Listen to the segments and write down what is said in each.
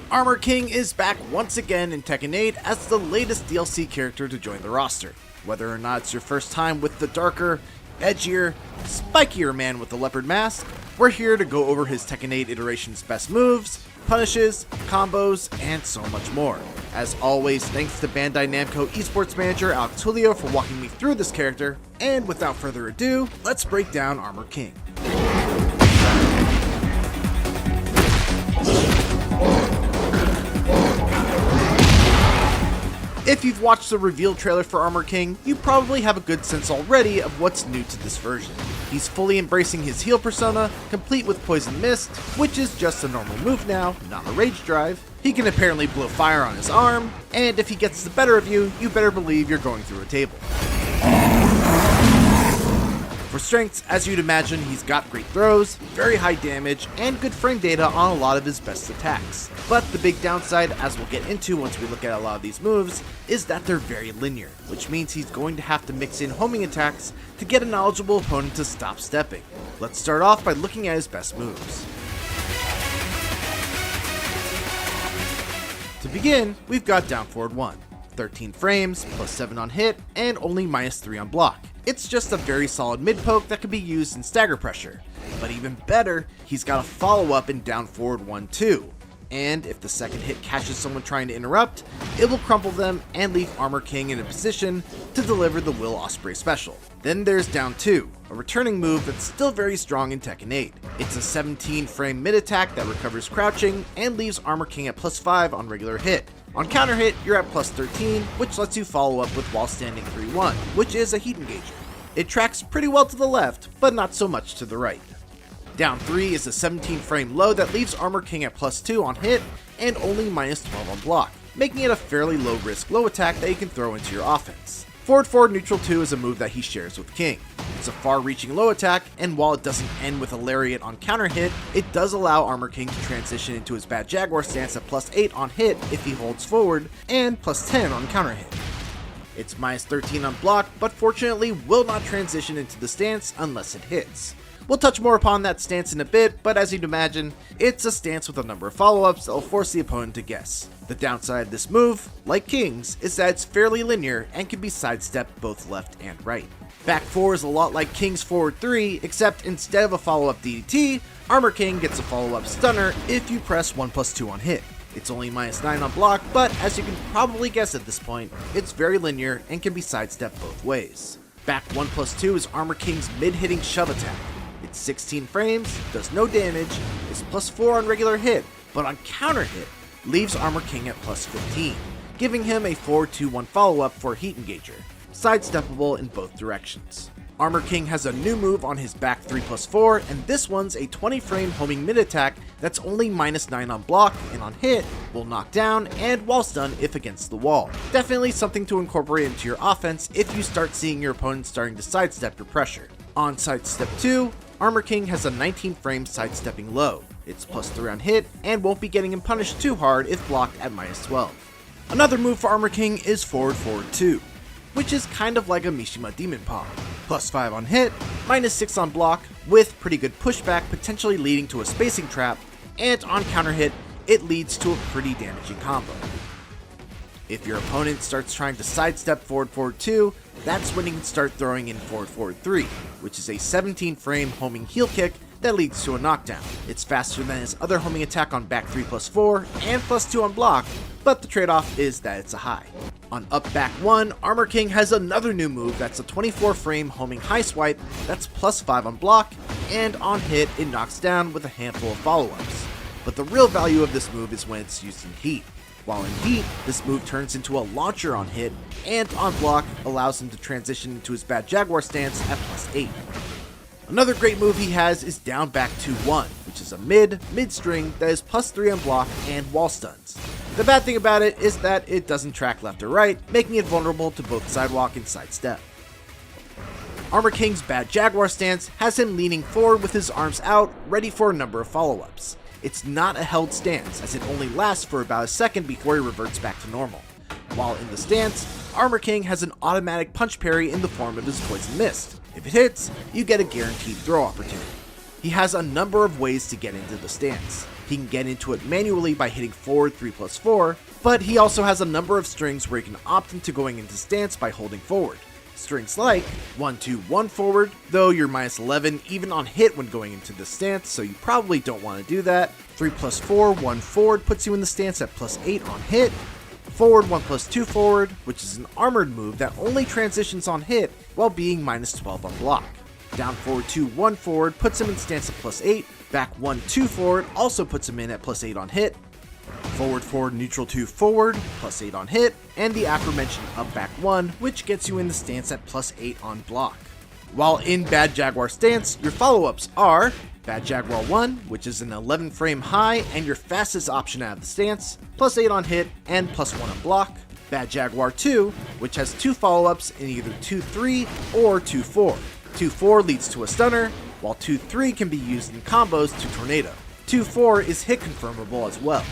Armor King is back once again in Tekken 8 as the latest DLC character to join the roster. Whether or not it's your first time with the darker, edgier, spikier man with the leopard mask, we're here to go over his Tekken 8 iteration's best moves, punishes, combos, and so much more. As always, thanks to Bandai Namco esports manager Alex Julio for walking me through this character, and without further ado, let's break down Armor King. If you've watched the reveal trailer for Armor King, you probably have a good sense already of what's new to this version. He's fully embracing his heal persona, complete with Poison Mist, which is just a normal move now, not a rage drive. He can apparently blow fire on his arm, and if he gets the better of you, you better believe you're going through a table. For strengths, as you'd imagine, he's got great throws, very high damage, and good frame data on a lot of his best attacks. But the big downside, as we'll get into once we look at a lot of these moves, is that they're very linear, which means he's going to have to mix in homing attacks to get a knowledgeable opponent to stop stepping. Let's start off by looking at his best moves. To begin, we've got down forward 1, 13 frames, plus 7 on hit, and only minus 3 on block. It's just a very solid mid poke that can be used in stagger pressure. But even better, he's got a follow-up in down forward 1-2. And if the second hit catches someone trying to interrupt, it will crumple them and leave Armor King in a position to deliver the Will Ospreay special. Then there's down 2, a returning move that's still very strong in Tekken 8. It's a 17 frame mid attack that recovers crouching and leaves Armor King at plus 5 on regular hit. On counter hit, you're at plus 13, which lets you follow up with while standing 3-1, which is a heat engager. It tracks pretty well to the left, but not so much to the right. Down 3 is a 17 frame low that leaves Armor King at plus 2 on hit and only minus 12 on block, making it a fairly low risk low attack that you can throw into your offense. Forward neutral 2 is a move that he shares with King. It's a far reaching low attack, and while it doesn't end with a lariat on counter hit, it does allow Armor King to transition into his bad jaguar stance at plus 8 on hit if he holds forward, and plus 10 on counter hit. It's minus 13 on block, but fortunately will not transition into the stance unless it hits. We'll touch more upon that stance in a bit, but as you'd imagine, it's a stance with a number of follow-ups that will force the opponent to guess. The downside of this move, like King's, is that it's fairly linear and can be sidestepped both left and right. Back 4 is a lot like King's forward 3, except instead of a follow-up DDT, Armor King gets a follow-up stunner if you press 1+2 on hit. It's only minus 9 on block, but as you can probably guess at this point, it's very linear and can be sidestepped both ways. Back 1+2 is Armor King's mid-hitting shove attack. It's 16 frames, does no damage, is plus 4 on regular hit, but on counter hit, leaves Armor King at plus 15, giving him a 4-2-1 follow-up for a heat engager, sidesteppable in both directions. Armor King has a new move on his back 3+4, and this one's a 20 frame homing mid attack that's only minus 9 on block, and on hit, will knock down and wall stun if against the wall. Definitely something to incorporate into your offense if you start seeing your opponent starting to sidestep your pressure. On sidestep 2, Armor King has a 19 frame sidestepping low. It's plus 3 on hit, and won't be getting him punished too hard if blocked at minus 12. Another move for Armor King is forward 2, which is kind of like a Mishima Demon Paw. Plus 5 on hit, minus 6 on block, with pretty good pushback potentially leading to a spacing trap, and on counter hit, it leads to a pretty damaging combo. If your opponent starts trying to sidestep forward 2, that's when you can start throwing in forward 3, which is a 17 frame homing heel kick that leads to a knockdown. It's faster than his other homing attack on back 3+4 and plus 2 on block, but the trade-off is that it's a high. On up back 1, Armor King has another new move that's a 24 frame homing high swipe that's plus 5 on block, and on hit it knocks down with a handful of follow-ups. But the real value of this move is when it's used in heat. While in heat, this move turns into a launcher on hit, and on block allows him to transition into his bad jaguar stance at plus 8. Another great move he has is down back 2-1, which is a mid-string that is plus 3 on block and wall stuns. The bad thing about it is that it doesn't track left or right, making it vulnerable to both sidewalk and sidestep. Armor King's bad jaguar stance has him leaning forward with his arms out, ready for a number of follow-ups. It's not a held stance, as it only lasts for about a second before he reverts back to normal. While in the stance, Armor King has an automatic punch parry in the form of his Poison Mist. If it hits, you get a guaranteed throw opportunity. He has a number of ways to get into the stance. He can get into it manually by hitting forward 3+4, but he also has a number of strings where he can opt into going into stance by holding forward. Strings like 1-2-1 forward, though you're -11 even on hit when going into the stance, so you probably don't want to do that. 3+4, 1 forward puts you in the stance at +8 on hit. Forward 1+2 forward, which is an armored move that only transitions on hit while being -12 on block. Down forward 2-1 forward puts him in stance at +8. Back 1-2 forward also puts him in at +8 on hit. Forward forward neutral 2 forward, +8 on hit, and the aforementioned up back 1, which gets you in the stance at +8 on block. While in Bad Jaguar stance, your follow-ups are Bad Jaguar 1, which is an 11 frame high and your fastest option out of the stance, +8 on hit and +1 on block. Bad Jaguar 2, which has 2 follow-ups in either 2-3 or 2-4. 2-4 leads to a stunner, while 2-3 can be used in combos to tornado. 2-4 is hit confirmable as well.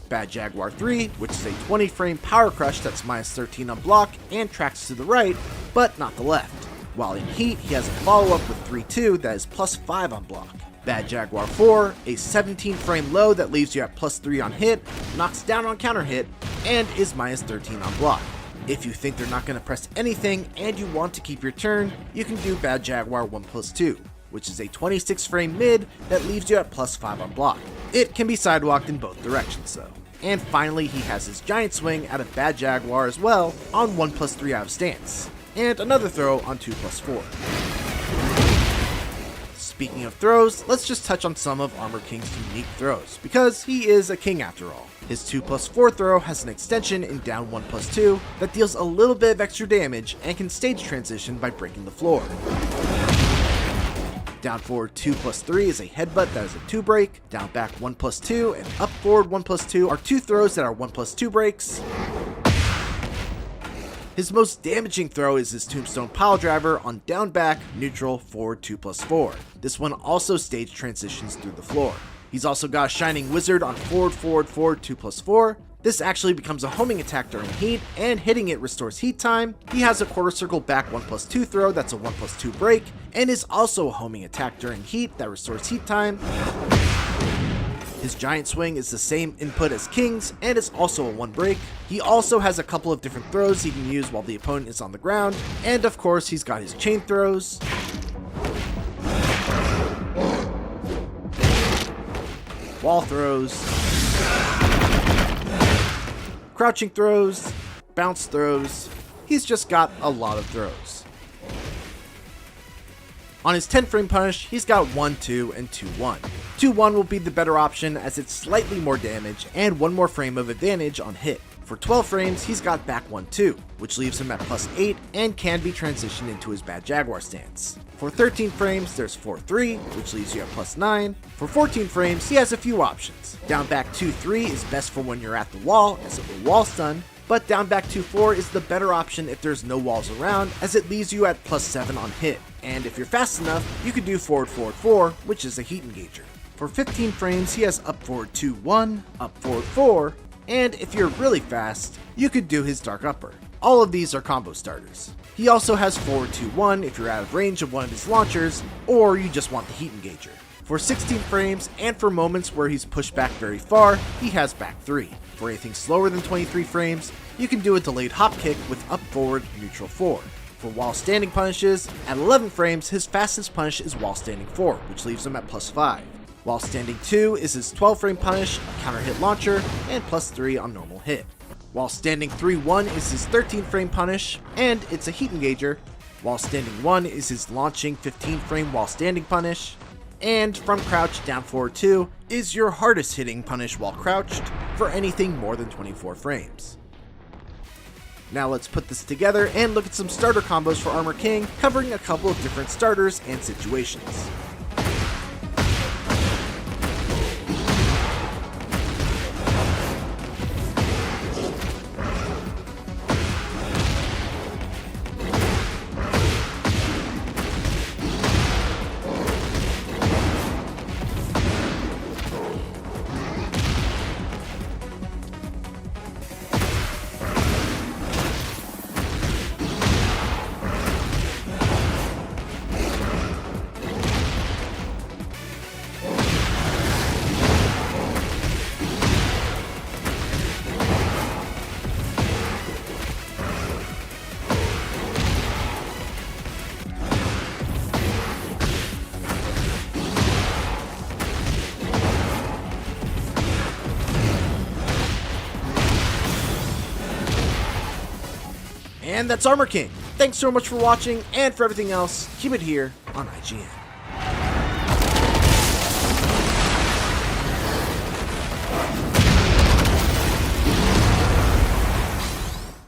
Bad Jaguar 3, which is a 20 frame power crush that's -13 on block and tracks to the right, but not the left. While in heat, he has a follow-up with 3-2 that is +5 on block. Bad Jaguar 4, a 17 frame low that leaves you at +3 on hit, knocks down on counter hit, and is -13 on block. If you think they're not going to press anything and you want to keep your turn, you can do Bad Jaguar 1+2, which is a 26 frame mid that leaves you at +5 on block. It can be sidewalked in both directions though. And finally, he has his giant swing out of Bad Jaguar as well on 1+3 out of stance, and another throw on 2+4. Speaking of throws, let's just touch on some of Armor King's unique throws, because he is a king after all. His 2+4 throw has an extension in down 1+2 that deals a little bit of extra damage and can stage transition by breaking the floor. Down forward 2+3 is a headbutt that is a 2 break. Down back 1+2 and up forward 1+2 are 2 throws that are 1+2 breaks. His most damaging throw is his Tombstone Pile Driver on down back, neutral, forward 2+4. This one also stage transitions through the floor. He's also got a Shining Wizard on forward 2+4. This actually becomes a homing attack during heat, and hitting it restores heat time. He has a quarter circle back 1+2 throw that's a 1+2 break, and is also a homing attack during heat that restores heat time. His giant swing is the same input as King's, and is also a 1 break. He also has a couple of different throws he can use while the opponent is on the ground, and of course he's got his chain throws, wall throws, crouching throws, bounce throws. He's just got a lot of throws. On his 10 frame punish, he's got 1-2 and 2-1. 2-1 will be the better option as it's slightly more damage and 1 more frame of advantage on hit. For 12 frames, he's got back 1-2, which leaves him at +8 and can be transitioned into his Bad Jaguar stance. For 13 frames, there's 4-3, which leaves you at +9. For 14 frames, he has a few options. Down back 2-3 is best for when you're at the wall, as it will wall stun, but down back 2-4 is the better option if there's no walls around, as it leaves you at +7 on hit. And if you're fast enough, you can do forward 4, which is a heat engager. For 15 frames, he has up forward 2-1, up forward 4, and if you're really fast, you could do his Dark Upper. All of these are combo starters. He also has forward 2-1 if you're out of range of one of his launchers, or you just want the heat engager. For 16 frames, and for moments where he's pushed back very far, he has back 3. For anything slower than 23 frames, you can do a delayed hop kick with up forward neutral 4. For while standing punishes, at 11 frames, his fastest punish is while standing 4, which leaves him at +5. While standing 2 is his 12 frame punish, a counter hit launcher, and +3 on normal hit. While standing 3-1 is his 13 frame punish, and it's a heat engager. While standing 1 is his launching 15 frame while standing punish. And from crouch down forward 2 is your hardest hitting punish while crouched for anything more than 24 frames. Now let's put this together and look at some starter combos for Armor King, covering a couple of different starters and situations. And that's Armor King. Thanks so much for watching, and for everything else, keep it here on IGN.